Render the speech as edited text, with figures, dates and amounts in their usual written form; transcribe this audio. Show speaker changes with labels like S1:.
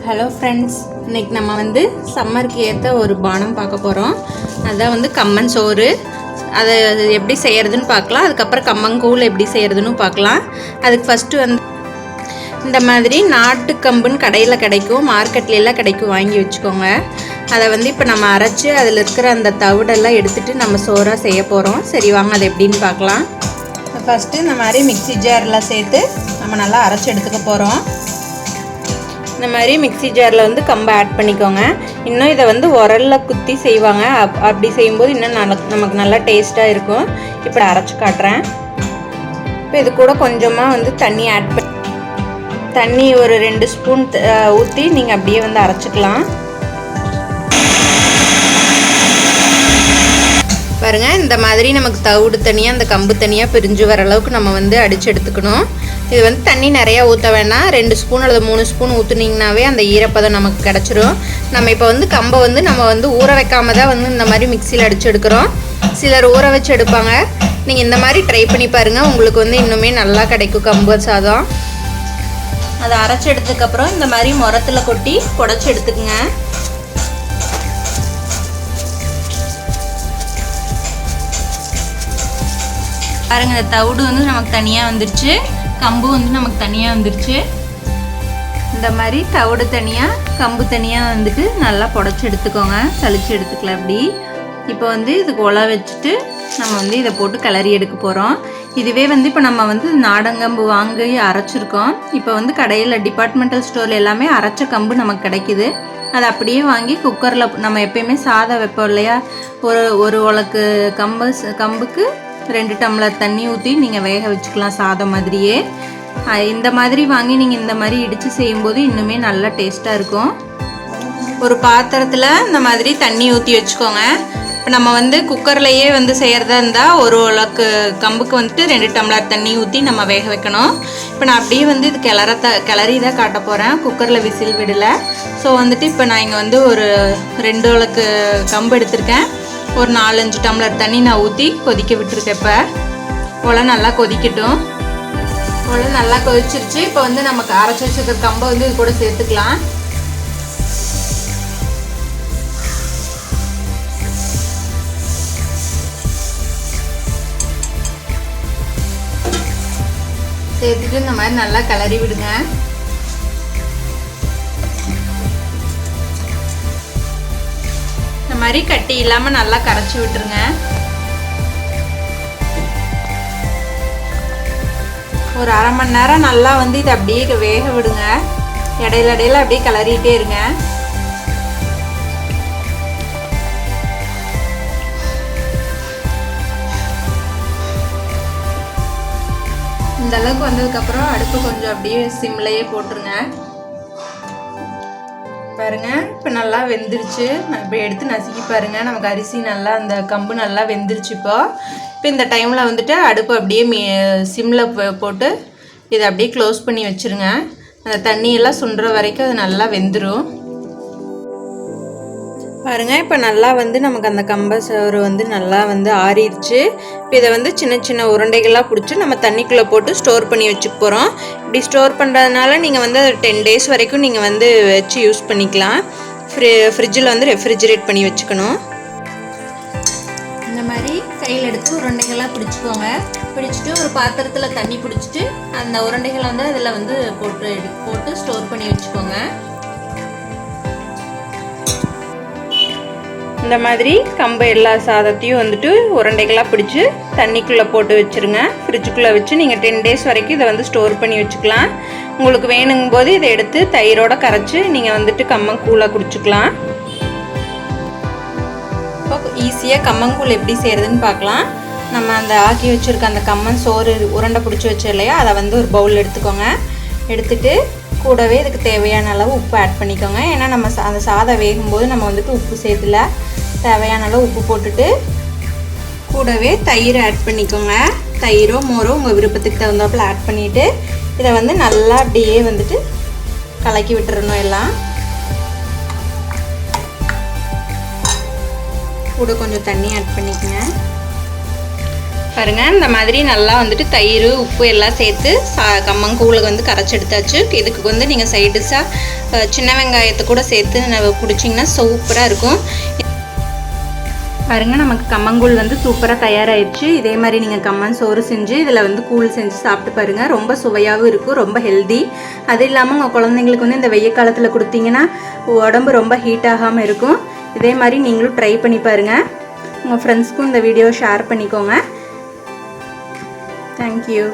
S1: Hello friends, இன்றைக்கி நம்ம வந்து சம்மருக்கு ஏற்ற ஒரு பானம் பார்க்க போகிறோம். அதுதான் வந்து கம்மன் சோறு. அதை எப்படி செய்கிறதுன்னு பார்க்கலாம். அதுக்கப்புறம் கம்மங்கூழ் எப்படி செய்கிறதுன்னு பார்க்கலாம். அதுக்கு ஃபஸ்ட்டு வந்து இந்த மாதிரி நாட்டு கம்புன்னு கடையில் கிடைக்கும், மார்க்கெட்லாம் கிடைக்கும், வாங்கி வச்சுக்கோங்க. அதை வந்து இப்போ நம்ம அரைச்சி அதில் இருக்கிற அந்த தவிடெல்லாம் எடுத்துகிட்டு நம்ம சோறாக செய்ய போகிறோம். சரி வாங்க அதை எப்படின்னு பார்க்கலாம். ஃபஸ்ட்டு இந்த மாதிரி மிக்ஸி ஜாரில் சேர்த்து நம்ம நல்லா அரைச்சி எடுத்துக்க போகிறோம். இந்த மாதிரி மிக்ஸி ஜாரில் வந்து கம்பை ஆட் பண்ணிக்கோங்க. இன்னும் இதை வந்து உரலில் குத்தி செய்வாங்க. அப்படி செய்யும்போது இன்னும் நமக்கு நல்லா டேஸ்ட்டாக இருக்கும். இப்போ அரைச்சி காட்டுறேன். இப்போ இது கூட கொஞ்சமாக வந்து தண்ணி ஆட் பண்ணி தண்ணி ஒரு 2 ஸ்பூன் ஊற்றி நீங்கள் அப்படியே வந்து அரைச்சிக்கலாம். பாருங்கள், இந்த மாதிரி நமக்கு தவிடு தனியாக அந்த கம்பு தனியாக பிரிஞ்சு வர அளவுக்கு நம்ம வந்து அடித்து எடுத்துக்கணும். இது வந்து தண்ணி நிறையா ஊற்ற வேணாம். 2 ஸ்பூன் அல்லது 3 ஸ்பூன் ஊற்றுனீங்கனாவே அந்த ஈரப்பதம் நமக்கு கிடச்சிரும். நம்ம இப்போ வந்து கம்பை வந்து நம்ம வந்து ஊற வைக்காம தான் வந்து இந்த மாதிரி மிக்சியில் அடித்து எடுக்கிறோம். சிலர் ஊற வச்சு எடுப்பாங்க. நீங்கள் இந்த மாதிரி ட்ரை பண்ணி பாருங்கள், உங்களுக்கு வந்து இன்னுமே நல்லா கிடைக்கும் கம்பு சாதம். அதை அரைச்சி எடுத்ததுக்கப்புறம் இந்த மாதிரி முரத்தில் கொட்டி குடச்சி எடுத்துக்குங்க. பாருங்கள், இந்த தவிடு வந்து நமக்கு தனியாக வந்துருச்சு, கம்பு வந்து நமக்கு தனியாக வந்துருச்சு. இந்த மாதிரி தவிடு தனியாக கம்பு தனியாக வந்துட்டு நல்லா புடச்சி எடுத்துக்கோங்க, சளிச்சு எடுத்துக்கலாம். அப்படி இப்போ வந்து இதுக்கு உலை வச்சுட்டு நம்ம வந்து இதை போட்டு கிளறி எடுக்க போகிறோம். இதுவே வந்து இப்போ நம்ம வந்து நாடங்கம்பு வாங்கி அரைச்சிருக்கோம். இப்போ வந்து கடையில் டிபார்ட்மெண்டல் ஸ்டோரில் எல்லாமே அரைச்ச கம்பு நமக்கு கிடைக்கிது. அதை அப்படியே வாங்கி குக்கரில் நம்ம எப்பயுமே சாதம் வைப்போம் இல்லையா, ஒரு உலக்கு கம்புக்கு 2 டம்ளர் தண்ணி ஊற்றி நீங்கள் வேக வச்சுக்கலாம் சாதம் மாதிரியே. இந்த மாதிரி வாங்கி நீங்கள் இந்த மாதிரி இடித்து செய்யும்போது இன்னுமே நல்லா டேஸ்ட்டாக இருக்கும். ஒரு பாத்திரத்தில் இந்த மாதிரி தண்ணி ஊற்றி வச்சுக்கோங்க. இப்போ நம்ம வந்து குக்கர்லையே வந்து செய்கிறதா இருந்தால் ஒரு உலக்கு கம்புக்கு வந்துட்டு 2 டம்ளர் தண்ணி ஊற்றி நம்ம வேக வைக்கணும். இப்போ நான் அப்படியே வந்து இது கிளறி தான் காட்ட போகிறேன். குக்கரில் விசில் விடலை. ஸோ வந்துட்டு இப்போ நான் இங்கே வந்து ஒரு 2 உலக்கு கம்பு எடுத்திருக்கேன். ஒரு 4-5 டம்ளர் தண்ணி நான் ஊற்றி கொதிக்க விட்டுருக்கேன். இப்போ உலை நல்லா கொதிக்கட்டும். உலை நல்லா கொதிச்சிருச்சு. இப்போ வந்து நமக்கு அரைச்சி வச்சுருக்க கம்பை வந்து இது கூட சேர்த்துக்கலாம். சேர்த்துட்டு இந்த மாதிரி நல்லா கிளறி விடுங்க. இந்த மாதிரி கட்டி இல்லாமல் நல்லா கரைச்சி விட்டுருங்க. ஒரு அரை மணி நேரம் நல்லா வந்து இதை அப்படியே வேக விடுங்க. இடையில அப்படியே கிளறிட்டே இருங்க. இந்த அளவுக்கு வந்ததுக்கப்புறம் அடுப்பு கொஞ்சம் அப்படியே சிம்லையே போட்டுருங்க. பாருங்க, இப்போ நல்லா வெந்துருச்சு. இப்போ எடுத்து நசுக்கி பாருங்க, நமக்கு அரிசி நல்லா அந்த கம்பு நல்லா வெந்துருச்சு. இப்போ இந்த டைமில் வந்துட்டு அடுப்பு அப்படியே சிம்மில் போட்டு இதை அப்படியே க்ளோஸ் பண்ணி வச்சுருங்க. அந்த தண்ணியெல்லாம் சுண்டுற வரைக்கும் அது நல்லா வெந்துடும். பாருங்கள், இப்போ நல்லா வந்து நமக்கு அந்த கம்பை சோறு வந்து நல்லா வந்து ஆறிடுச்சு. இப்போ இதை வந்து சின்ன சின்ன உருண்டைகளாக பிடிச்சி நம்ம தண்ணிக்குள்ளே போட்டு ஸ்டோர் பண்ணி வச்சுக்க போகிறோம். இப்படி ஸ்டோர் பண்ணுறதுனால நீங்கள் வந்து 10 டேஸ் வரைக்கும் நீங்கள் வந்து வச்சு யூஸ் பண்ணிக்கலாம். ஃப்ரிட்ஜில் வந்து ரெஃப்ரிஜிரேட் பண்ணி வச்சுக்கணும். இந்த மாதிரி கையில் எடுத்து உருண்டைகளாக பிடிச்சிக்கோங்க. பிடிச்சிட்டு ஒரு பாத்திரத்தில் தண்ணி பிடிச்சிட்டு அந்த உருண்டைகளை வந்து அதில் வந்து போட்டு ஸ்டோர் பண்ணி வச்சுக்கோங்க. இந்த மாதிரி கம்பு எல்லா சாதத்தையும் வந்துட்டு உருண்டைகளாக பிடிச்சி தண்ணிக்குள்ளே போட்டு வச்சுருங்க. ஃப்ரிட்ஜுக்குள்ளே வச்சு நீங்கள் 10 டேஸ் வரைக்கும் இதை வந்து ஸ்டோர் பண்ணி வச்சுக்கலாம். உங்களுக்கு வேணுங்கும் போது இதை எடுத்து தயிரோடு கரைச்சி நீங்கள் வந்துட்டு கம்மங்கூழாக குடிச்சிக்கலாம். இப்போ ஈஸியாக கம்மங்கூழ் எப்படி செய்கிறதுன்னு பார்க்கலாம். நம்ம அந்த ஆக்கி வச்சுருக்க அந்த கம்மன் சோறு உருண்டை பிடிச்சி வச்சோம் இல்லையா, அதை வந்து ஒரு பவுல் எடுத்துக்கோங்க. எடுத்துகிட்டு கூடவே இதுக்கு தேவையான அளவு உப்பு ஆட் பண்ணிக்கோங்க. ஏன்னா நம்ம அந்த சாதம் வேகும்போது நம்ம வந்துட்டு உப்பு சேர்த்துல, தேவையான அளவு உப்பு போட்டுட்டு கூடவே தயிர் ஆட் பண்ணிக்கோங்க. தயிரோ மோரோ உங்கள் விருப்பத்துக்கு தகுந்தாப்பில் ஆட் பண்ணிவிட்டு இதை வந்து நல்லா அப்படியே வந்துட்டு கலக்கி விட்டுறணும். எல்லாம் கூட கொஞ்சம் தண்ணி ஆட் பண்ணிக்கோங்க. பாருங்கள், இந்த மாதிரி நல்லா வந்துட்டு தயிர் உப்பு எல்லாம் சேர்த்து கம்மங்கூழுக்கு வந்து கரைச்சி எடுத்தாச்சு. இதுக்கு வந்து நீங்கள் சைடிஷாக சின்ன வெங்காயத்தை கூட சேர்த்து குடிச்சிங்கன்னா சூப்பராக இருக்கும். பாருங்கள், நமக்கு கம்மங்கூழ் வந்து சூப்பராக தயாராகிடுச்சு. இதே மாதிரி நீங்கள் கம்மன் சோறு செஞ்சு இதில் வந்து கூழ் செஞ்சு சாப்பிட்டு பாருங்கள். ரொம்ப சுவையாகவும் இருக்கும், ரொம்ப ஹெல்தி. அது இல்லாமல் உங்கள் குழந்தைங்களுக்கு வந்து இந்த வெய்ய காலத்தில் கொடுத்தீங்கன்னா உடம்பு ரொம்ப ஹீட் ஆகாமல் இருக்கும். இதே மாதிரி நீங்களும் ட்ரை பண்ணி பாருங்கள். உங்கள் ஃப்ரெண்ட்ஸ்க்கும் இந்த வீடியோவை ஷேர் பண்ணிக்கோங்க. Thank you.